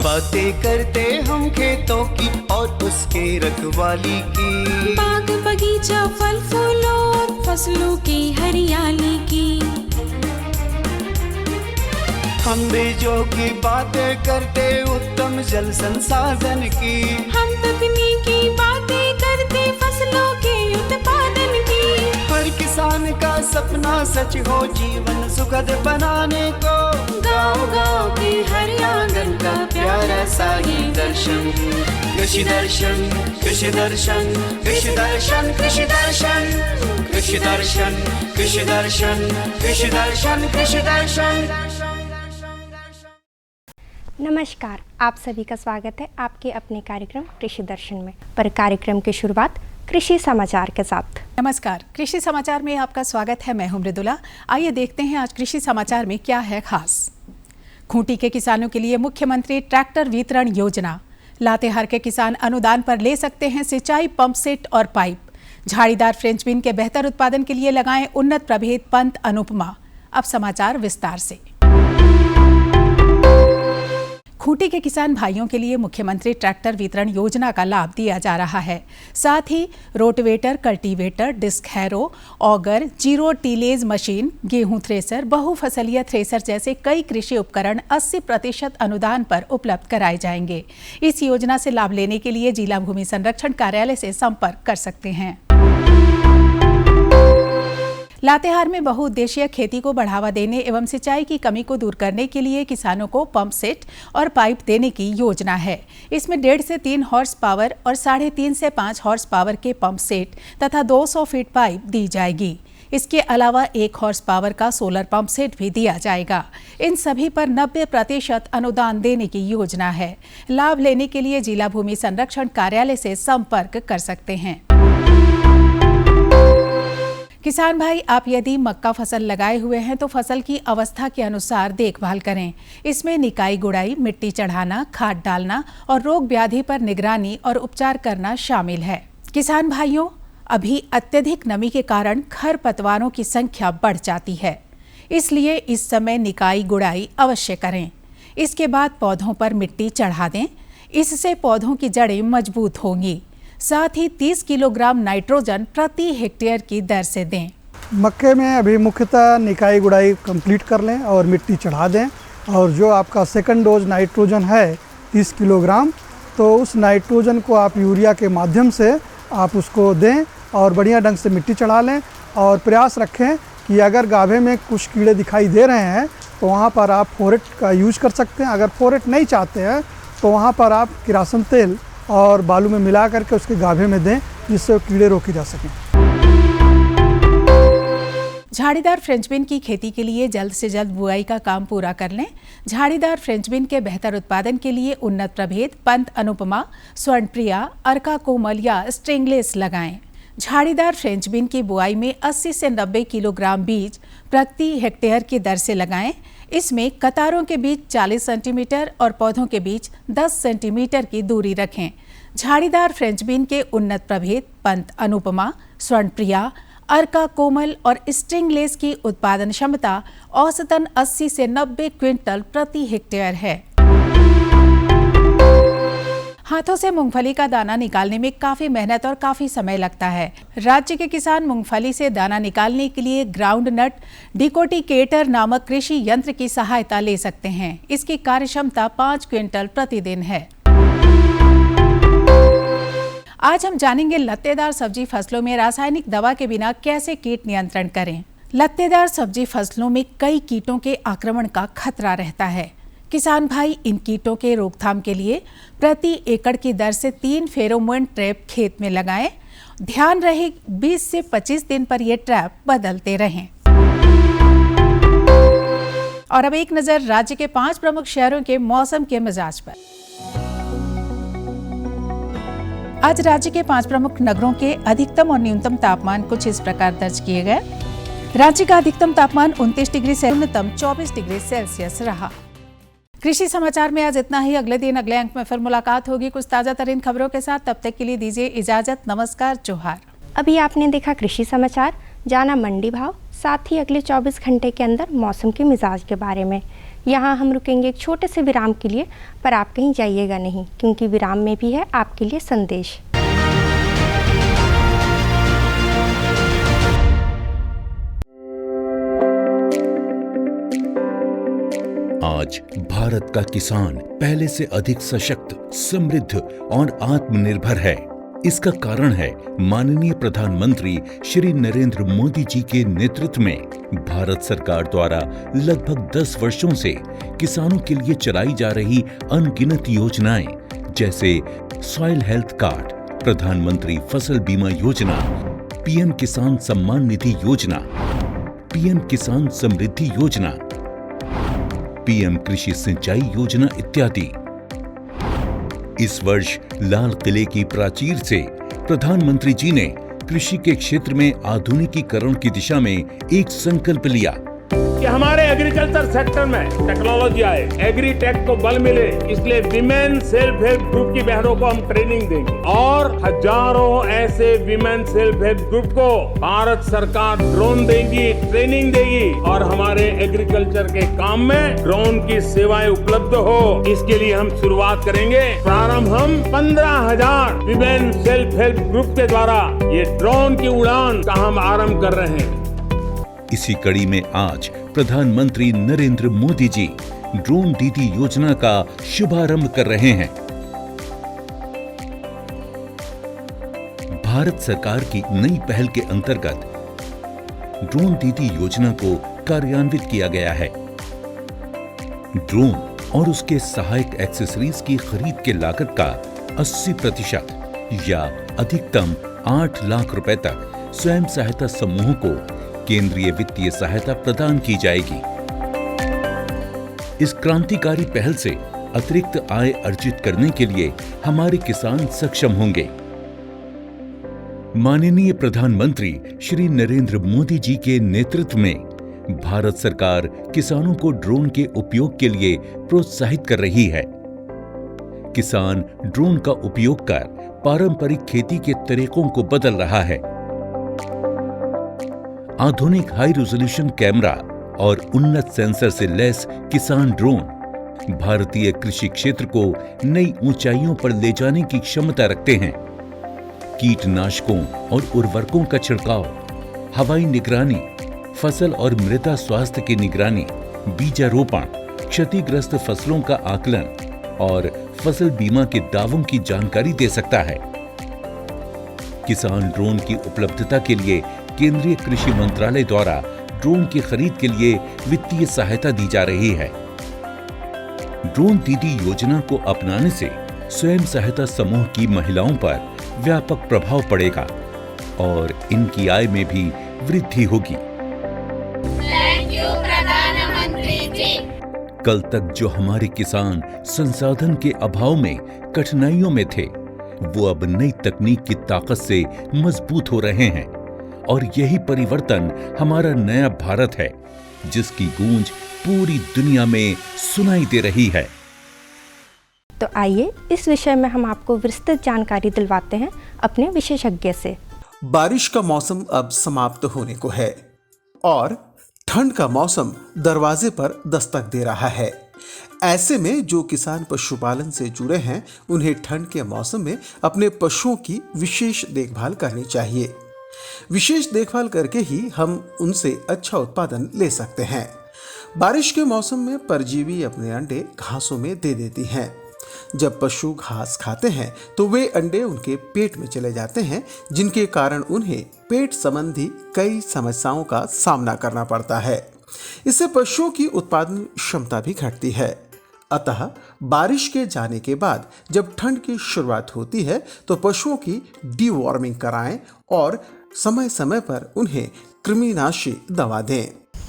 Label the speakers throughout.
Speaker 1: बातें करते हम खेतों की और उसके रखवाली की,
Speaker 2: बाग बगीचा फल फूलों और फसलों की हरियाली की।
Speaker 1: हम बीजों की बातें करते उत्तम जल संसाधन की,
Speaker 2: हम तकनीकी बातें करते फसलों के उत्पादन की।
Speaker 1: हर किसान का सपना सच हो जीवन सुखद बनाने को, गाँव-गाँव के हर आंगन का प्यारा सा ही दर्शन। कृषि दर्शन, कृषि दर्शन, कृषि दर्शन, कृषि दर्शन, कृषि दर्शन, कृषि दर्शन, कृषि दर्शन, कृषि दर्शन।
Speaker 3: नमस्कार, आप सभी का स्वागत है आपके अपने कार्यक्रम कृषि दर्शन में। पर कार्यक्रम की शुरुआत कृषि समाचार के साथ।
Speaker 4: नमस्कार, कृषि समाचार में आपका स्वागत है। मैं हूं मृदुला। आइए देखते हैं आज कृषि समाचार में क्या है खास। खूंटी के किसानों के लिए मुख्यमंत्री ट्रैक्टर वितरण योजना। लातेहार के किसान अनुदान पर ले सकते हैं सिंचाई पंप सेट और पाइप। झाड़ीदार फ्रेंच बीन के बेहतर उत्पादन के लिए लगाएं उन्नत प्रभेद पंत अनुपमा। अब समाचार विस्तार से। खूंटी के किसान भाइयों के लिए मुख्यमंत्री ट्रैक्टर वितरण योजना का लाभ दिया जा रहा है। साथ ही rotavator, cultivator, disc harrow, auger, zero tillage machine, गेहूं थ्रेसर, बहुफसलीय थ्रेसर जैसे कई कृषि उपकरण 80% अनुदान पर उपलब्ध कराए जाएंगे। इस योजना से लाभ लेने के लिए जिला भूमि संरक्षण कार्यालय से संपर्क कर सकते हैं। लातेहार में बहुउद्देशीय खेती को बढ़ावा देने एवं सिंचाई की कमी को दूर करने के लिए किसानों को पंप सेट और पाइप देने की योजना है। इसमें 1.5 से 3 हॉर्स पावर और 3.5 से 5 हॉर्स पावर के पंप सेट तथा 200 फीट पाइप दी जाएगी। इसके अलावा 1 हॉर्स पावर का सोलर पंप सेट भी दिया जाएगा। इन सभी पर 90% अनुदान देने की योजना है। लाभ लेने के लिए जिला भूमि संरक्षण कार्यालय से संपर्क कर सकते हैं। किसान भाई, आप यदि मक्का फसल लगाए हुए हैं तो फसल की अवस्था के अनुसार देखभाल करें। इसमें निकाई गुड़ाई, मिट्टी चढ़ाना, खाद डालना और रोग व्याधि पर निगरानी और उपचार करना शामिल है। किसान भाइयों, अभी अत्यधिक नमी के कारण खरपतवारों की संख्या बढ़ जाती है, इसलिए इस समय निकाई गुड़ाई अवश्य करें। इसके बाद पौधों पर मिट्टी चढ़ा दें, इससे पौधों की जड़ें मजबूत होंगी। साथ ही 30 किलोग्राम नाइट्रोजन प्रति हेक्टेयर की दर से दें।
Speaker 5: मक्के में अभी मुख्यतः निकाई गुड़ाई कंप्लीट कर लें और मिट्टी चढ़ा दें, और जो आपका सेकंड डोज नाइट्रोजन है 30 किलोग्राम, तो उस नाइट्रोजन को आप यूरिया के माध्यम से आप उसको दें और बढ़िया ढंग से मिट्टी चढ़ा लें। और प्रयास रखें कि अगर गाभे में कुछ कीड़े दिखाई दे रहे हैं तो वहाँ पर आप फोरेट का यूज कर सकते हैं। अगर फोरेट नहीं चाहते हैं तो वहाँ पर आप किरासन तेल और बालू में मिला करके उसके गाभे में दें, जिससे कीड़े रोके जा सकें।
Speaker 4: झाड़ीदार फ्रेंच बीन की खेती के लिए जल्द से जल्द बुआई का काम पूरा कर लें। झाड़ीदार फ्रेंच बीन के बेहतर उत्पादन के लिए उन्नत प्रभेद पंत अनुपमा, स्वर्णप्रिया, अर्का कोमल या स्ट्रिंगलेस लगाएं। झाड़ीदार फ्रेंच बीन की बुआई में 80 से 90 किलोग्राम बीज प्रति हेक्टेयर की दर से लगाएं। इसमें कतारों के बीच 40 सेंटीमीटर और पौधों के बीच 10 सेंटीमीटर की दूरी रखें। झाड़ीदार फ्रेंच बीन के उन्नत प्रभेद पंत अनुपमा, स्वर्णप्रिया, अर्का कोमल और स्ट्रिंगलेस की उत्पादन क्षमता औसतन 80 से 90 क्विंटल प्रति हेक्टेयर है। हाथों से मूंगफली का दाना निकालने में काफी मेहनत और काफी समय लगता है। राज्य के किसान मूंगफली से दाना निकालने के लिए ग्राउंड नट डिकोटिकेटर नामक कृषि यंत्र की सहायता ले सकते हैं। इसकी कार्यक्षमता 5 क्विंटल प्रतिदिन है। आज हम जानेंगे लत्तेदार सब्जी फसलों में रासायनिक दवा के बिना कैसे कीट नियंत्रण करें। लत्तेदार सब्जी फसलों में कई कीटों के आक्रमण का खतरा रहता है। किसान भाई, इन कीटों के रोकथाम के लिए प्रति एकड़ की दर से 3 फेरोमोन ट्रैप खेत में लगाएं। ध्यान रहे 20 से 25 दिन पर ये ट्रैप बदलते रहें। और अब एक नजर राज्य के 5 प्रमुख शहरों के मौसम के मिजाज पर। आज राज्य के 5 प्रमुख नगरों के अधिकतम और न्यूनतम तापमान कुछ इस प्रकार दर्ज किए गए। राज्य का अधिकतम तापमान 29 डिग्री से न्यूनतम 24 डिग्री सेल्सियस रहा। कृषि समाचार में आज इतना ही। अगले दिन अगले अंक में फिर मुलाकात होगी कुछ ताजा तरीन खबरों के साथ। तब तक के लिए दीजिए इजाजत। नमस्कार, जोहार।
Speaker 3: अभी आपने देखा कृषि समाचार, जाना मंडी भाव, साथ ही अगले 24 घंटे के अंदर मौसम के मिजाज के बारे में। यहाँ हम रुकेंगे एक छोटे से विराम के लिए, पर आप कहीं जाइएगा नहीं, क्योंकि विराम में भी है आपके लिए संदेश।
Speaker 6: आज भारत का किसान पहले से अधिक सशक्त, समृद्ध और आत्मनिर्भर है। इसका कारण है माननीय प्रधानमंत्री श्री नरेंद्र मोदी जी के नेतृत्व में भारत सरकार द्वारा लगभग 10 वर्षों से किसानों के लिए चलाई जा रही अनगिनत योजनाएं, जैसे सॉइल हेल्थ कार्ड, प्रधानमंत्री फसल बीमा योजना, पीएम किसान सम्मान निधि योजना, पीएम किसान समृद्धि योजना, पीएम कृषि सिंचाई योजना इत्यादि। इस वर्ष लाल किले की प्राचीर से प्रधानमंत्री जी ने कृषि के क्षेत्र में आधुनिकीकरण की दिशा में एक संकल्प लिया
Speaker 7: कि हमारे एग्रीकल्चर सेक्टर में टेक्नोलॉजी आए, एग्री टेक को बल मिले। इसलिए विमेन सेल्फ हेल्प ग्रुप की बहनों को हम ट्रेनिंग देंगे और हजारों ऐसे विमेन सेल्फ हेल्प ग्रुप को भारत सरकार ड्रोन देगी, ट्रेनिंग देगी और हमारे एग्रीकल्चर के काम में ड्रोन की सेवाएं उपलब्ध हो। इसके लिए हम शुरुआत करेंगे। प्रारंभ हम 15,000 विमेन सेल्फ हेल्प ग्रुप के द्वारा ये ड्रोन की उड़ान का हम आरंभ कर रहे हैं।
Speaker 6: इसी कड़ी में आज प्रधानमंत्री नरेंद्र मोदी जी ड्रोन दीदी योजना का शुभारंभ कर रहे हैं। भारत सरकार की नई पहल के अंतर्गत ड्रोन दीदी योजना को कार्यान्वित किया गया है। ड्रोन और उसके सहायक एक्सेसरीज की खरीद के लागत का 80% या अधिकतम 8 लाख रुपए तक स्वयं सहायता समूहों को केंद्रीय वित्तीय सहायता प्रदान की जाएगी। इस क्रांतिकारी पहल से अतिरिक्त आय अर्जित करने के लिए हमारे किसान सक्षम होंगे। माननीय प्रधानमंत्री श्री नरेंद्र मोदी जी के नेतृत्व में भारत सरकार किसानों को ड्रोन के उपयोग के लिए प्रोत्साहित कर रही है। किसान ड्रोन का उपयोग कर पारंपरिक खेती के तरीकों को बदल रहा है। आधुनिक हाई रेजोल्यूशन कैमरा और उन्नत सेंसर से लैस किसान ड्रोन भारतीय कृषि क्षेत्र को नई ऊंचाइयों पर ले जाने की क्षमता रखते हैं। कीटनाशकों और उर्वरकों का छिड़काव, हवाई निगरानी, फसल और मृदा स्वास्थ्य की निगरानी, बीजारोपण, क्षतिग्रस्त फसलों का आकलन और फसल बीमा के दावों की जानकारी दे सकता है। किसान ड्रोन की उपलब्धता के लिए केंद्रीय कृषि मंत्रालय द्वारा ड्रोन की खरीद के लिए वित्तीय सहायता दी जा रही है। ड्रोन दीदी योजना को अपनाने से स्वयं सहायता समूह की महिलाओं पर व्यापक प्रभाव पड़ेगा और इनकी आय में भी वृद्धि होगी।
Speaker 2: थैंक यू प्रधानमंत्री जी।
Speaker 6: कल तक जो हमारे किसान संसाधन के अभाव में कठिनाइयों में थे, वो अब नई तकनीक की ताकत से मजबूत हो रहे हैं और यही परिवर्तन हमारा नया भारत है, जिसकी गूंज पूरी दुनिया में सुनाई दे रही है।
Speaker 3: तो आइए इस विषय में हम आपको विस्तृत जानकारी दिलवाते हैं अपने विशेषज्ञ से।
Speaker 8: बारिश का मौसम अब समाप्त होने को है और ठंड का मौसम दरवाजे पर दस्तक दे रहा है। ऐसे में जो किसान पशुपालन से जुड़े हैं, उन्हें ठंड के मौसम में अपने पशुओं की विशेष देखभाल करनी चाहिए। विशेष देखभाल करके ही हम उनसे अच्छा उत्पादन ले सकते हैं। बारिश के मौसम में परजीवी अपने अंडे घासों में दे देती हैं। जब पशु घास खाते हैं तो वे अंडे उनके पेट में चले जाते हैं, जिनके कारण उन्हें पेट संबंधी कई समस्याओं का सामना करना पड़ता है। इससे पशुओं की उत्पादन क्षमता भी घटती है। अतः बारिश के जाने के बाद जब ठंड की शुरुआत होती है तो पशुओं की डीवॉर्मिंग कराएं और समय समय पर उन्हें कृमिनाशी दवा दें।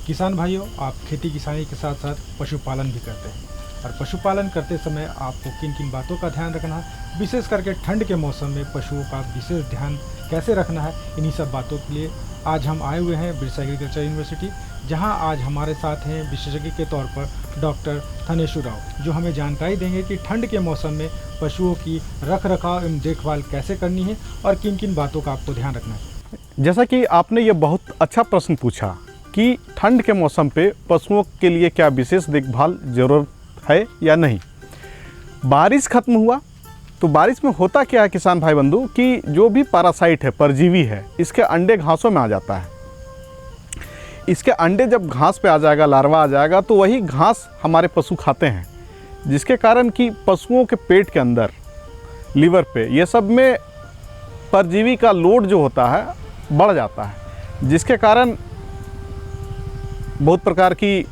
Speaker 9: किसान भाइयों, आप खेती किसानी के साथ साथ पशुपालन भी करते हैं और पशुपालन करते समय आपको किन किन बातों का ध्यान रखना है, विशेष करके ठंड के मौसम में पशुओं का विशेष ध्यान कैसे रखना है, इन्हीं सब बातों के लिए आज हम आए हुए हैं बिरसा एग्रीकल्चर यूनिवर्सिटी, जहां आज हमारे साथ हैं विशेषज्ञ के तौर पर डॉक्टर थनेशु राव, जो हमें जानकारी देंगे कि ठंड के मौसम में पशुओं की रख रखाव एवं देखभाल कैसे करनी है और किन किन बातों का आपको ध्यान रखना है।
Speaker 10: जैसा कि आपने ये बहुत अच्छा प्रश्न पूछा कि ठंड के मौसम पे पशुओं के लिए क्या विशेष देखभाल ज़रूरत है या नहीं। बारिश खत्म हुआ तो बारिश में होता क्या है किसान भाई बंधु कि जो भी पैरासाइट है, परजीवी है, इसके अंडे घासों में आ जाता है। इसके अंडे जब घास पे आ जाएगा, लार्वा आ जाएगा, तो वही घास हमारे पशु खाते हैं, जिसके कारण कि पशुओं के पेट के अंदर, लीवर पे, ये सब में परजीवी का लोड जो होता है बढ़ जाता है, जिसके कारण बहुत प्रकार की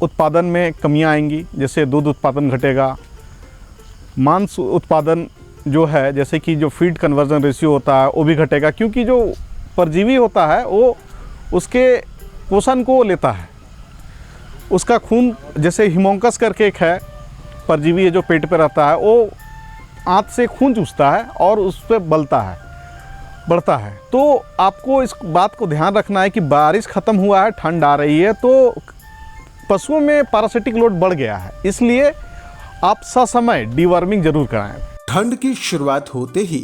Speaker 10: उत्पादन में कमियां आएंगी। जैसे दूध उत्पादन घटेगा, मांस उत्पादन जो है, जैसे कि जो फीड कन्वर्जन रेशियो होता है वो भी घटेगा, क्योंकि जो परजीवी होता है वो उसके पोषण को लेता है। उसका खून, जैसे हिमोंकस करके एक है परजीवी है जो पेट पे रहता है, वो आंत से खून चूसता है और उस पर बढ़ता है। तो आपको इस बात को ध्यान रखना है कि बारिश ख़त्म हुआ है, ठंड आ रही है, तो पशुओं में पैरासिटिक लोड बढ़ गया है, इसलिए आप ससमय डीवर्मिंग जरूर कराएं।
Speaker 8: ठंड की शुरुआत होते ही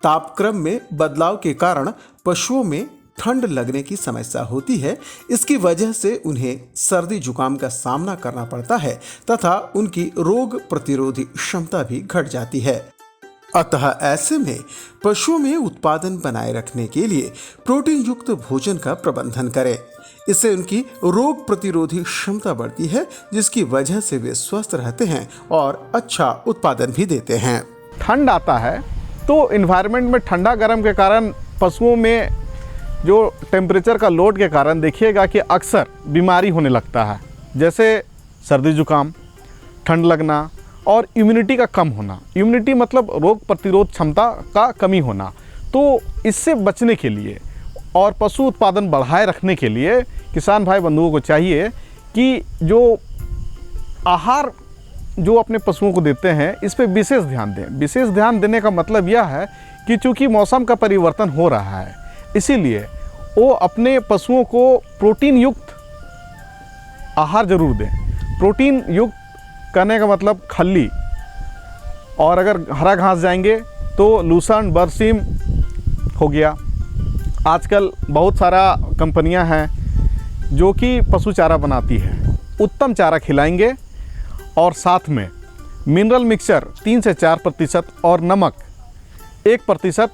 Speaker 8: तापक्रम में बदलाव के कारण पशुओं में ठंड लगने की समस्या होती है। इसकी वजह से उन्हें सर्दी जुकाम का सामना करना पड़ता है तथा उनकी रोग प्रतिरोधी क्षमता भी घट जाती है। अतः ऐसे में पशुओं में उत्पादन बनाए रखने के लिए प्रोटीन युक्त भोजन का प्रबंधन करें। इससे उनकी रोग प्रतिरोधी क्षमता बढ़ती है, जिसकी वजह से वे स्वस्थ रहते हैं और अच्छा उत्पादन भी देते हैं।
Speaker 10: ठंड आता है तो इन्वायरमेंट में ठंडा गर्म के कारण पशुओं में जो टेम्परेचर का लोड के कारण देखिएगा कि अक्सर बीमारी होने लगता है, जैसे सर्दी जुकाम, ठंड लगना और इम्यूनिटी का कम होना। इम्यूनिटी मतलब रोग प्रतिरोध क्षमता का कमी होना। तो इससे बचने के लिए और पशु उत्पादन बढ़ाए रखने के लिए किसान भाई बंधुओं को चाहिए कि जो आहार जो अपने पशुओं को देते हैं इस पे विशेष ध्यान दें। विशेष ध्यान देने का मतलब यह है कि चूँकि मौसम का परिवर्तन हो रहा है, इसीलिए वो अपने पशुओं को प्रोटीन युक्त आहार जरूर दें। प्रोटीन युक्त करने का मतलब खल्ली, और अगर हरा घास जाएंगे तो लूसर्न, बरसीम हो गया। आजकल बहुत सारा कंपनियां हैं जो कि पशु चारा बनाती है, उत्तम चारा खिलाएंगे और साथ में मिनरल मिक्सचर 3 से 4% और नमक 1%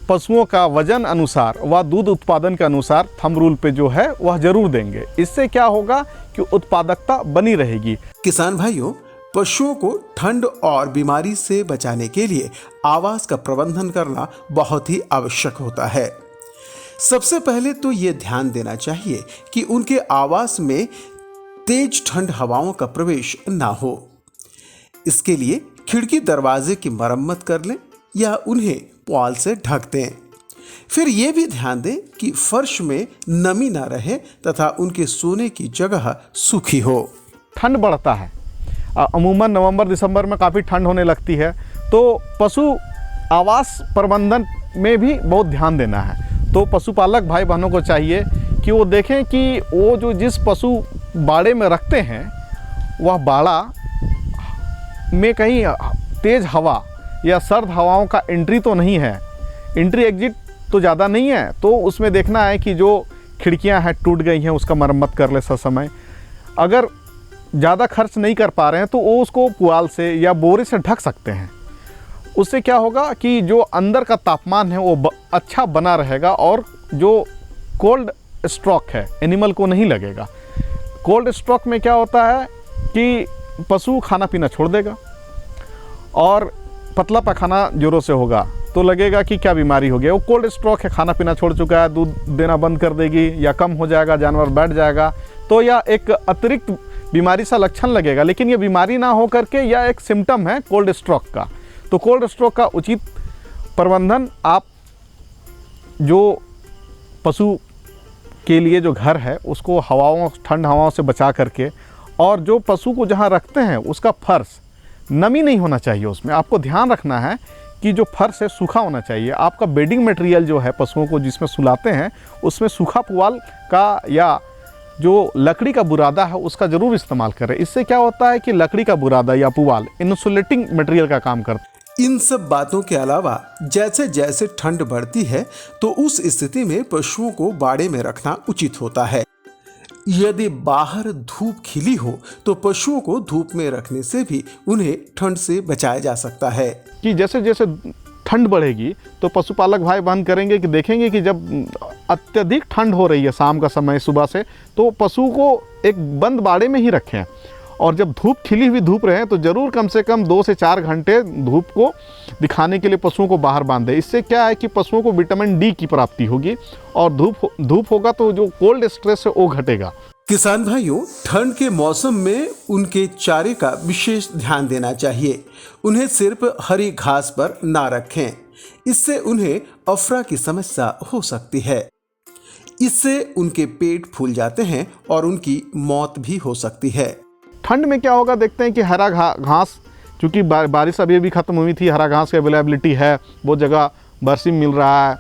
Speaker 10: पशुओं का वजन अनुसार व दूध उत्पादन के अनुसार थंब रूल पे जो है वह जरूर देंगे। इससे क्या होगा कि उत्पादकता बनी रहेगी।
Speaker 8: किसान भाइयों, पशुओं को ठंड और बीमारी से बचाने के लिए आवास का प्रबंधन करना बहुत ही आवश्यक होता है। सबसे पहले तो ये ध्यान देना चाहिए कि उनके आवास में तेज ठंड हवाओं का प्रवेश ना हो। इसके लिए खिड़की दरवाजे की मरम्मत कर लें या उन्हें पुआल से ढक दें। फिर ये भी ध्यान दें कि फर्श में नमी ना रहे तथा उनके सोने की जगह सूखी हो।
Speaker 10: ठंड बढ़ता है, अमूमन नवंबर दिसंबर में काफ़ी ठंड होने लगती है, तो पशु आवास प्रबंधन में भी बहुत ध्यान देना है। तो पशुपालक भाई बहनों को चाहिए कि वो देखें कि वो जो जिस पशु बाड़े में रखते हैं वह बाड़ा में कहीं तेज़ हवा या सर्द हवाओं का एंट्री तो नहीं है, एंट्री एग्जिट तो ज़्यादा नहीं है। तो उसमें देखना है कि जो खिड़कियां हैं टूट गई हैं उसका मरम्मत कर ले समय। अगर ज़्यादा खर्च नहीं कर पा रहे हैं तो वो उसको पुआल से या बोरे से ढक सकते हैं। उससे क्या होगा कि जो अंदर का तापमान है वो अच्छा बना रहेगा और जो कोल्ड स्ट्रोक है एनिमल को नहीं लगेगा। कोल्ड स्ट्रोक में क्या होता है कि पशु खाना पीना छोड़ देगा और पतला पखाना जोरों से होगा, तो लगेगा कि क्या बीमारी हो गई। वो कोल्ड स्ट्रोक है, खाना पीना छोड़ चुका है, दूध देना बंद कर देगी या कम हो जाएगा, जानवर बैठ जाएगा, तो यह एक अतिरिक्त बीमारी सा लक्षण लगेगा, लेकिन ये बीमारी ना हो करके यह एक सिम्टम है कोल्ड स्ट्रोक का। तो कोल्ड स्ट्रोक का उचित प्रबंधन आप जो पशु के लिए जो घर है उसको हवाओं, ठंड हवाओं से बचा करके, और जो पशु को जहाँ रखते हैं उसका फर्श नमी नहीं होना चाहिए। उसमें आपको ध्यान रखना है कि जो फर्श है सूखा होना चाहिए। आपका बेडिंग मटेरियल जो है पशुओं को जिसमें सुलाते हैं उसमें सूखा पुआल का या जो लकड़ी का बुरादा है उसका ज़रूर इस्तेमाल करें। इससे क्या होता है कि लकड़ी का बुरादा या पुआल इंसुलेटिंग मटेरियल का काम करता है।
Speaker 8: इन सब बातों के अलावा जैसे जैसे ठंड बढ़ती है तो उस स्थिति में पशुओं को बाड़े में रखना उचित होता है। यदि बाहर धूप खिली हो तो पशुओं को धूप में रखने से भी उन्हें ठंड से बचाया जा सकता है।
Speaker 10: कि जैसे जैसे ठंड बढ़ेगी तो पशुपालक भाई बहन करेंगे कि देखेंगे कि जब अत्यधिक ठंड हो रही है शाम का समय सुबह से, तो पशु को एक बंद बाड़े में ही रखें, और जब धूप खिली हुई धूप रहे तो ज़रूर कम से कम 2 से 4 घंटे धूप को दिखाने के लिए पशुओं को बाहर बांध दें। इससे क्या है कि पशुओं को विटामिन डी की प्राप्ति होगी और धूप होगा तो जो कोल्ड स्ट्रेस है वो घटेगा।
Speaker 8: किसान भाइयों, ठंड के मौसम में उनके चारे का विशेष ध्यान देना चाहिए। उन्हें सिर्फ हरी घास पर ना रखें, इससे उन्हें अफरा की समस्या हो सकती है। इससे उनके पेट फूल जाते हैं और उनकी मौत भी हो सकती है।
Speaker 10: ठंड में क्या होगा देखते हैं कि हरा घास, चूँकि बारिश अभी ख़त्म हुई थी, हरा घास की अवेलेबिलिटी है, बहुत जगह बरसीम मिल रहा है,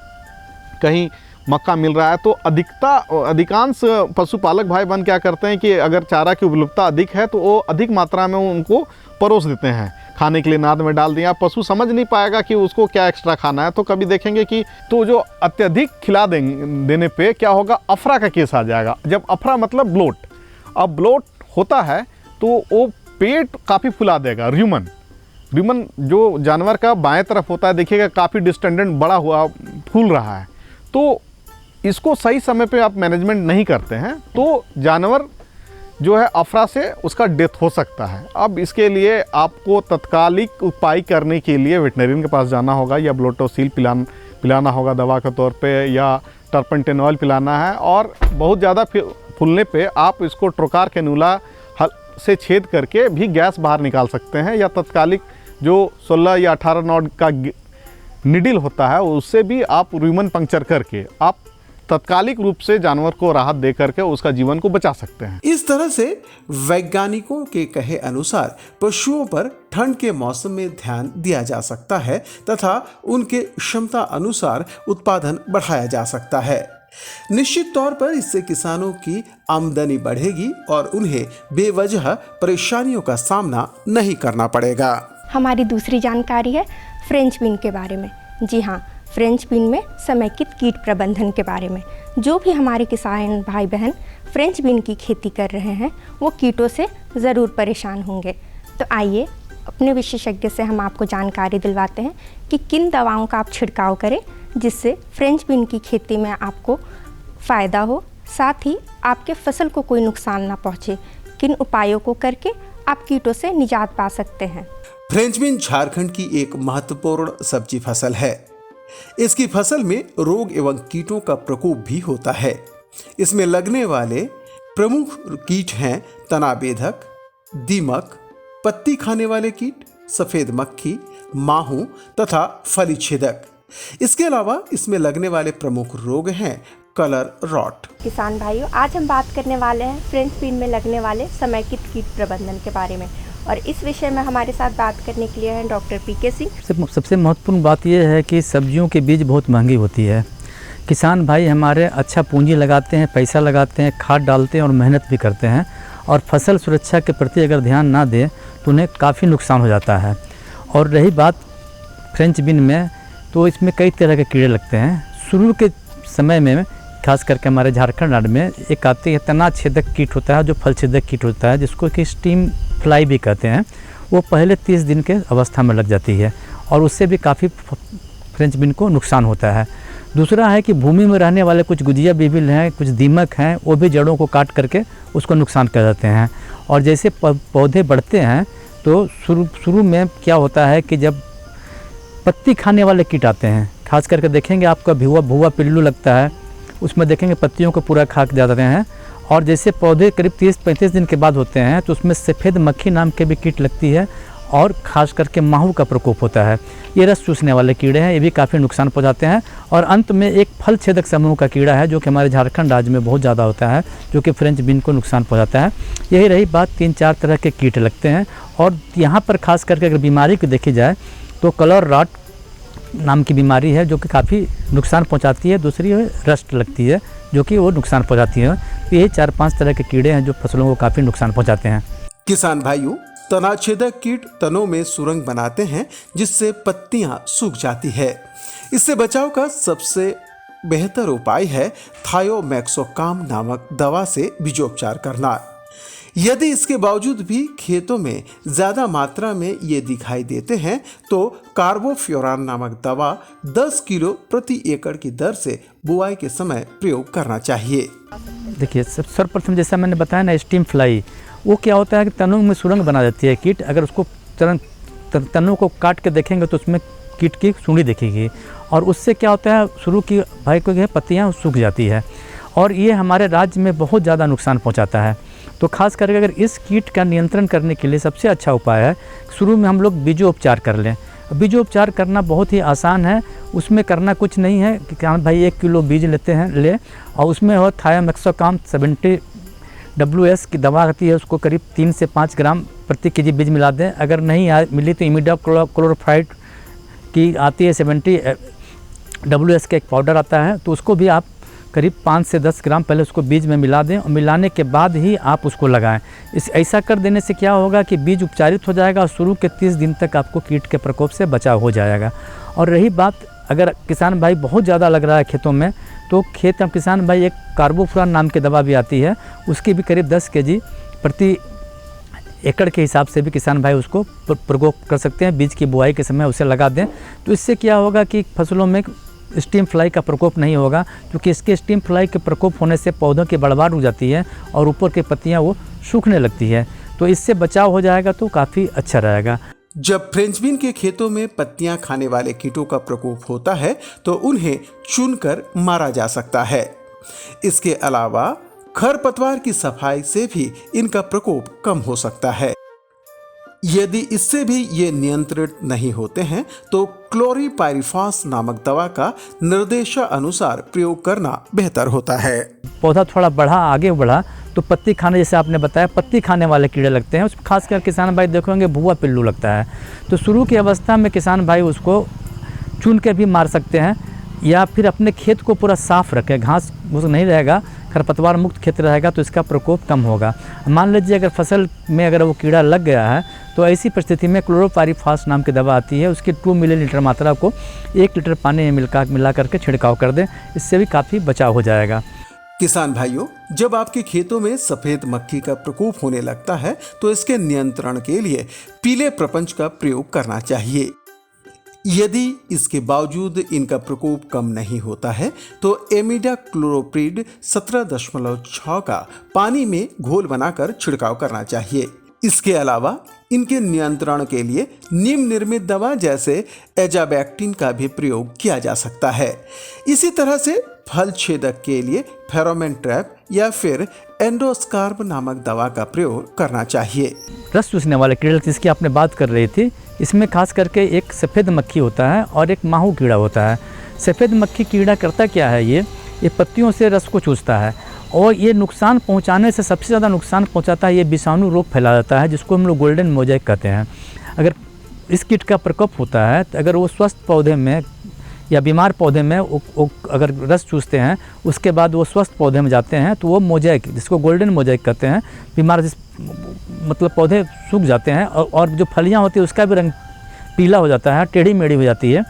Speaker 10: कहीं मक्का मिल रहा है, तो अधिकांश पशुपालक भाई बहन क्या करते हैं कि अगर चारा की उपलब्धता अधिक है तो वो अधिक मात्रा में उनको परोस देते हैं, खाने के लिए नाद में डाल दिया। पशु समझ नहीं पाएगा कि उसको क्या एक्स्ट्रा खाना है, तो कभी देखेंगे कि तो जो अत्यधिक खिला देने पे क्या होगा, अफरा का केस आ जाएगा। जब अफरा मतलब ब्लोट, अब ब्लोट होता है तो वो पेट काफ़ी फुला देगा। र्यूमन जो जानवर का बाएं तरफ होता है, देखिएगा काफ़ी डिस्टेंडेंट बड़ा हुआ फूल रहा है, तो इसको सही समय पे आप मैनेजमेंट नहीं करते हैं तो जानवर जो है अफरा से उसका डेथ हो सकता है। अब इसके लिए आपको तत्कालिक उपाय करने के लिए वेटनरियन के पास जाना होगा, या ब्लोटोसिल पिलाना होगा दवा के तौर पे, या टर्पेंटेनॉल पिलाना है, और बहुत ज़्यादा फूलने पे आप इसको ट्रोकार कैनुला से छेद करके भी गैस बाहर निकाल सकते हैं, या तत्कालिक जो 16 या 18 नॉड का निडिल होता है उससे भी आप र्यूमन पंक्चर करके आप तत्कालिक रूप से जानवर को राहत दे करके उसका जीवन को बचा सकते हैं।
Speaker 8: इस तरह से वैज्ञानिकों के कहे अनुसार पशुओं पर ठंड के मौसम में ध्यान दिया जा सकता है तथा उनके क्षमता अनुसार उत्पादन बढ़ाया जा सकता है। निश्चित तौर पर इससे किसानों की आमदनी बढ़ेगी और उन्हें बेवजह परेशानियों का सामना नहीं करना पड़ेगा।
Speaker 3: हमारी दूसरी जानकारी है फ्रेंच बीन के बारे में। जी हाँ, फ्रेंच बीन में समेकित कीट प्रबंधन के बारे में। जो भी हमारे किसान भाई बहन फ्रेंच बीन की खेती कर रहे हैं वो कीटों से ज़रूर परेशान होंगे। तो आइए अपने विशेषज्ञ से हम आपको जानकारी दिलवाते हैं कि किन दवाओं का आप छिड़काव करें जिससे फ्रेंच बीन की खेती में आपको फ़ायदा हो, साथ ही आपके फसल को कोई नुकसान ना पहुँचे। किन उपायों को करके आप कीटों से निजात पा सकते हैं।
Speaker 8: फ्रेंच बीन झारखंड की एक महत्वपूर्ण सब्जी फसल है। इसकी फसल में रोग एवं कीटों का प्रकोप भी होता है। इसमें लगने वाले प्रमुख कीट हैं तना बेधक, दीमक, पत्ती खाने वाले कीट, सफेद मक्खी, माहू तथा फली छेदक। इसके अलावा इसमें लगने वाले प्रमुख रोग हैं कलर रॉट।
Speaker 3: किसान भाइयों, आज हम बात करने वाले हैं फ्रेंच बीन में लगने वाले समेकित कीट प्रबंधन के बारे में, और इस विषय में हमारे साथ बात करने के लिए हैं डॉक्टर पीके सिंह।
Speaker 11: सबसे महत्वपूर्ण बात यह है कि सब्जियों के बीज बहुत महंगी होती है। किसान भाई हमारे अच्छा पूंजी लगाते हैं, पैसा लगाते हैं, खाद डालते हैं और मेहनत भी करते हैं, और फसल सुरक्षा के प्रति अगर ध्यान ना दें तो उन्हें काफ़ी नुकसान हो जाता है। और रही बात फ्रेंच बीन में, तो इसमें कई तरह के कीड़े लगते हैं। शुरू के समय में खास करके हमारे झारखंड राज्य में एक आते हैं तना छेदक कीट होता है, जो फल छेदक कीट होता है, जिसको कि स्टीम फ्लाई भी कहते हैं। वो पहले 30 दिन के अवस्था में लग जाती है और उससे भी काफ़ी फ्रेंच बीन को नुकसान होता है। दूसरा है कि भूमि में रहने वाले कुछ गुजिया बिबिल हैं, कुछ दीमक हैं, वो भी जड़ों को काट करके उसको नुकसान कर देते हैं। और जैसे पौधे बढ़ते हैं तो शुरू में क्या होता है कि जब पत्ती खाने वाले कीट आते हैं, खास करके देखेंगे आपका भुआ पिल्लू लगता है, उसमें देखेंगे पत्तियों को पूरा खा जाते हैं। और जैसे पौधे करीब 30-35 दिन के बाद होते हैं तो उसमें सफ़ेद मक्खी नाम के भी कीट लगती है, और ख़ास करके माहू का प्रकोप होता है। ये रस चूसने वाले कीड़े हैं, ये भी काफ़ी नुकसान पहुंचाते हैं। और अंत में एक फल छेदक समूह का कीड़ा है जो कि हमारे झारखंड राज्य में बहुत ज़्यादा होता है, जो कि फ्रेंच बीन को नुकसान पहुंचाता है। यही रही बात, 3-4 तरह के कीट लगते हैं। और यहाँ पर खास करके अगर बीमारी को देखी जाए तो कलर रॉट नाम की बीमारी है जो कि काफ़ी नुकसान पहुंचाती है। दूसरी रस्ट लगती है जो कि वो नुकसान पहुंचाती है। तो यही 4-5 तरह के कीड़े हैं जो फसलों को काफ़ी नुकसान पहुंचाते हैं।
Speaker 8: किसान भाइयों, तनाछेदक कीट तनों में सुरंग बनाते हैं जिससे पत्तियां सूख जाती है। इससे बचाव का सबसे बेहतर उपाय है थायोमैक्सोकाम नामक दवा से बीजोपचार करना। यदि इसके बावजूद भी खेतों में ज़्यादा मात्रा में ये दिखाई देते हैं तो कार्बोफ्यूरान नामक दवा 10 किलो प्रति एकड़ की दर से बुआई के समय प्रयोग करना चाहिए।
Speaker 11: देखिए, सर्वप्रथम जैसा मैंने बताया ना, स्टीम फ्लाई वो क्या होता है कि तनों में सुरंग बना देती है कीट। अगर उसको तनों को काट के देखेंगे तो उसमें कीट की सूंडी दिखेगी और उससे क्या होता है, शुरू की भाई को पत्तियाँ सूख जाती है और ये हमारे राज्य में बहुत ज़्यादा नुकसान पहुँचाता है। तो खास करके अगर इस कीट का नियंत्रण करने के लिए सबसे अच्छा उपाय है शुरू में हम लोग बीजोपचार कर लें। बीजोपचार करना बहुत ही आसान है, उसमें करना कुछ नहीं है कि हाँ भाई 1 किलो बीज ले और उसमें हो थायोमैक्सोकाम 70 WS की दवा आती है, उसको करीब 3 से 5 ग्राम प्रति केजी बीज मिला दें। अगर नहीं मिली तो इमिडाक्लोरोफाइड की आती है 70 WS का एक पाउडर आता है, तो उसको भी आप करीब 5 से 10 ग्राम पहले उसको बीज में मिला दें और मिलाने के बाद ही आप उसको लगाएं। ऐसा कर देने से क्या होगा कि बीज उपचारित हो जाएगा और शुरू के 30 दिन तक आपको कीट के प्रकोप से बचाव हो जाएगा। और रही बात, अगर किसान भाई बहुत ज़्यादा लग रहा है खेतों में, तो किसान भाई एक कार्बोफ्यूरान नाम की दवा भी आती है, उसकी भी करीब 10 kg प्रति एकड़ के हिसाब से भी किसान भाई उसको प्रकोप कर सकते हैं। बीज की बुआई के समय उसे लगा दें तो इससे क्या होगा कि फसलों में स्टीम फ्लाई का प्रकोप नहीं होगा, क्योंकि इसके स्टीम फ्लाई के प्रकोप होने से पौधों की बढ़वाड़ रुक जाती है और ऊपर की पत्तियां वो सूखने लगती है। तो इससे बचाव हो जाएगा तो काफ़ी अच्छा रहेगा।
Speaker 8: जब फ्रेंच बीन के खेतों में पत्तियां खाने वाले कीटों का प्रकोप होता है तो उन्हें चुनकर मारा जा सकता है। इसके अलावा खरपतवार की सफाई से भी इनका प्रकोप कम हो सकता है। यदि इससे भी ये नियंत्रित नहीं होते हैं तो क्लोरीपाइरिफॉस नामक दवा का निर्देशानुसार प्रयोग करना बेहतर होता है।
Speaker 11: पौधा थोड़ा आगे बढ़ा तो पत्ती खाने, जैसे आपने बताया, पत्ती खाने वाले कीड़े लगते हैं। उसमें खासकर किसान भाई देखोगे भुआ पिल्लू लगता है, तो शुरू की अवस्था में किसान भाई उसको चुन के भी मार सकते हैं या फिर अपने खेत को पूरा साफ रखें, घास घूस नहीं रहेगा, खरपतवार मुक्त खेत रहेगा तो इसका प्रकोप कम होगा। मान लीजिए अगर फसल में अगर वो कीड़ा लग गया है तो ऐसी परिस्थिति में क्लोरोपाइरिफॉस नाम की दवा आती है, उसकी 2 मिलीलीटर मात्रा को 1 लीटर पानी में मिला करके छिड़काव कर दें, इससे भी काफ़ी बचाव हो जाएगा।
Speaker 8: किसान भाइयों, जब आपके खेतों में सफेद मक्खी का प्रकोप होने लगता है तो इसके नियंत्रण के लिए पीले प्रपंच का प्रयोग करना चाहिए। यदि इसके बावजूद इनका प्रकोप कम नहीं होता है तो इमिडाक्लोप्रिड 17.6 का पानी में घोल बनाकर छिड़काव करना चाहिए। इसके अलावा इनके नियंत्रण के लिए नीम निर्मित दवा जैसे एजाबैक्टिन का भी प्रयोग किया जा सकता है। इसी तरह से फल छेदक के लिए फेरोमोन ट्रैप या फिर एंडोस्कार्ब नामक दवा का प्रयोग करना चाहिए।
Speaker 11: रस चूसने वाले कीड़े जिसकी आपने बात कर रही थी, इसमें खास करके एक सफ़ेद मक्खी होता है और एक माहू कीड़ा होता है। सफ़ेद मक्खी कीड़ा करता क्या है, ये पत्तियों से रस को चूसता है और ये नुकसान पहुंचाने से सबसे ज़्यादा नुकसान पहुंचाता है, ये विषाणु रोग फैला देता है जिसको हम लोग गोल्डन मोज़ेक कहते हैं। अगर इस कीट का प्रकोप होता है तो अगर वो स्वस्थ पौधे में या बीमार पौधे में अगर रस चूसते हैं, उसके बाद वो स्वस्थ पौधे में जाते हैं तो वो मोज़ेक, जिसको गोल्डन मोज़ेक कहते हैं, बीमार मतलब पौधे सूख जाते हैं और जो फलियां होती है उसका भी रंग पीला हो जाता है, टेढ़ी मेढ़ी हो जाती है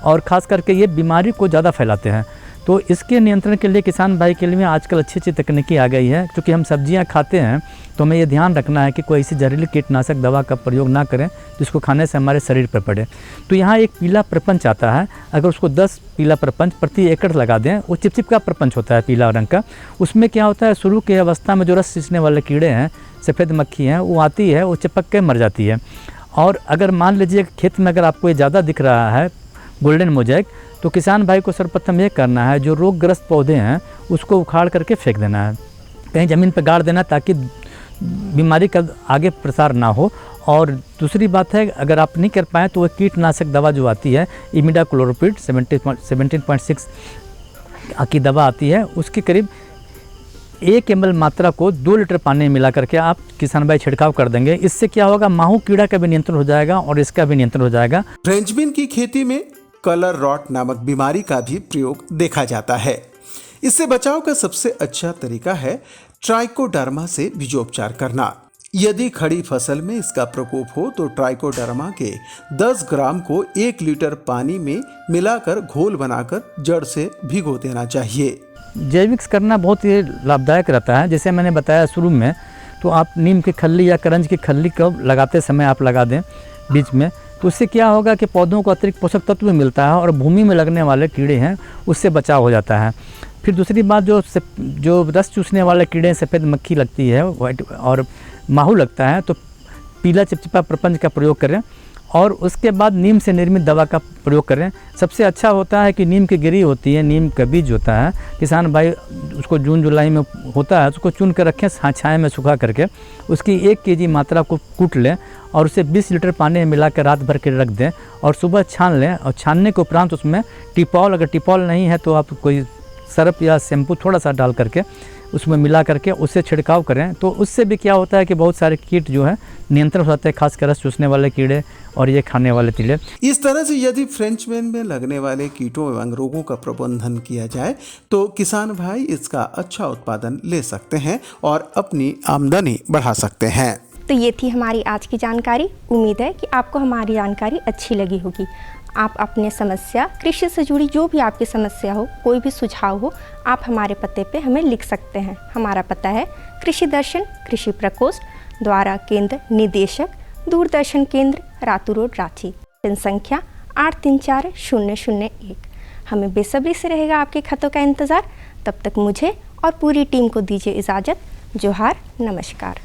Speaker 11: और ख़ास करके ये बीमारी को ज़्यादा फैलाते हैं। तो इसके नियंत्रण के लिए किसान भाई के लिए आजकल अच्छी तकनीकी आ गई है। क्योंकि हम सब्जियां खाते हैं तो हमें ये ध्यान रखना है कि कोई ऐसी जहरीली कीटनाशक दवा का प्रयोग ना करें जिसको खाने से हमारे शरीर पर पड़े। तो यहाँ एक पीला प्रपंच आता है, अगर उसको 10 पीला प्रपंच प्रति एकड़ लगा दें, वो चिपचिप का प्रपंच होता है पीला रंग का। उसमें क्या होता है, शुरू की अवस्था में जो रस चूसने वाले कीड़े हैं, सफ़ेद मक्खी हैं, वो आती है, वो चिपक के मर जाती है। और अगर मान लीजिए खेत में अगर आपको ये ज़्यादा दिख रहा है गोल्डन मोज़ेक, तो किसान भाई को सर्वप्रथम ये करना है, जो रोगग्रस्त पौधे हैं उसको उखाड़ करके फेंक देना है, कहीं ज़मीन पर गाड़ देना ताकि बीमारी का आगे प्रसार ना हो। और दूसरी बात है, अगर आप नहीं कर पाएँ तो वह कीटनाशक दवा जो आती है इमिडाक्लोप्रिड 17.6 की दवा आती है, उसकी करीब 1 ml मात्रा को 2 लीटर पानी में मिला करके आप किसान भाई छिड़काव कर देंगे। इससे क्या होगा, माहू कीड़ा का भी नियंत्रण हो जाएगा और इसका भी नियंत्रण हो जाएगा।
Speaker 8: फ्रेंच बीन की खेती में कलर रॉट नामक बीमारी का भी प्रयोग देखा जाता है। इससे बचाव का सबसे अच्छा तरीका है ट्राइकोडर्मा से बीजोपचार करना। यदि खड़ी फसल में इसका प्रकोप हो तो ट्राइकोडर्मा के 10 ग्राम को 1 लीटर पानी में मिलाकर घोल बनाकर जड़ से भिगो देना चाहिए।
Speaker 11: जैविक करना बहुत ही लाभदायक रहता है। जैसे मैंने बताया शुरू में, तो आप नीम की खल्ली या करंज की खल्ली को लगाते समय आप लगा दें बीच में, तो उससे क्या होगा कि पौधों को अतिरिक्त पोषक तत्व मिलता है और भूमि में लगने वाले कीड़े हैं उससे बचाव हो जाता है। फिर दूसरी बात, जो रस चूसने वाले कीड़े, सफ़ेद मक्खी लगती है और माहू लगता है, तो पीला चिपचिपा प्रपंच का प्रयोग करें और उसके बाद नीम से निर्मित दवा का प्रयोग करें। सबसे अच्छा होता है कि नीम की गिरी होती है, नीम का बीज होता है, किसान भाई उसको जून जुलाई में होता है, उसको चुन कर रखें छाया में सुखा करके, उसकी 1 kg मात्रा को कूट लें और उसे 20 लीटर पानी में मिला कर रात भर के रख दें और सुबह छान लें। और छानने के उपरांत उसमें टिपॉल, अगर टिपॉल नहीं है तो आप कोई सरफ या शैम्पू थोड़ा सा डाल करके उसमें मिला करके उससे छिड़काव करें, तो उससे भी क्या होता है कि बहुत सारे कीट जो है नियंत्रण हो जाते हैं, खासकर रस चूसने वाले कीड़े और ये खाने वाले कीड़े।
Speaker 8: इस तरह से यदि फ्रेंच बीन में लगने वाले कीटों एवं रोगों का प्रबंधन किया जाए तो किसान भाई इसका अच्छा उत्पादन ले सकते हैं और अपनी आमदनी बढ़ा सकते हैं।
Speaker 3: तो ये थी हमारी आज की जानकारी। उम्मीद है कि आपको हमारी जानकारी अच्छी लगी होगी। आप अपने समस्या, कृषि से जुड़ी जो भी आपकी समस्या हो, कोई भी सुझाव हो, आप हमारे पते पे हमें लिख सकते हैं। हमारा पता है कृषि दर्शन, कृषि प्रकोष्ठ, द्वारा केंद्र निदेशक, दूरदर्शन केंद्र, रातू रोड, रांची। जनसंख्या 834001। हमें बेसब्री से रहेगा आपके खतों का इंतज़ार। तब तक मुझे और पूरी टीम को दीजिए इजाज़त। जोहार, नमस्कार।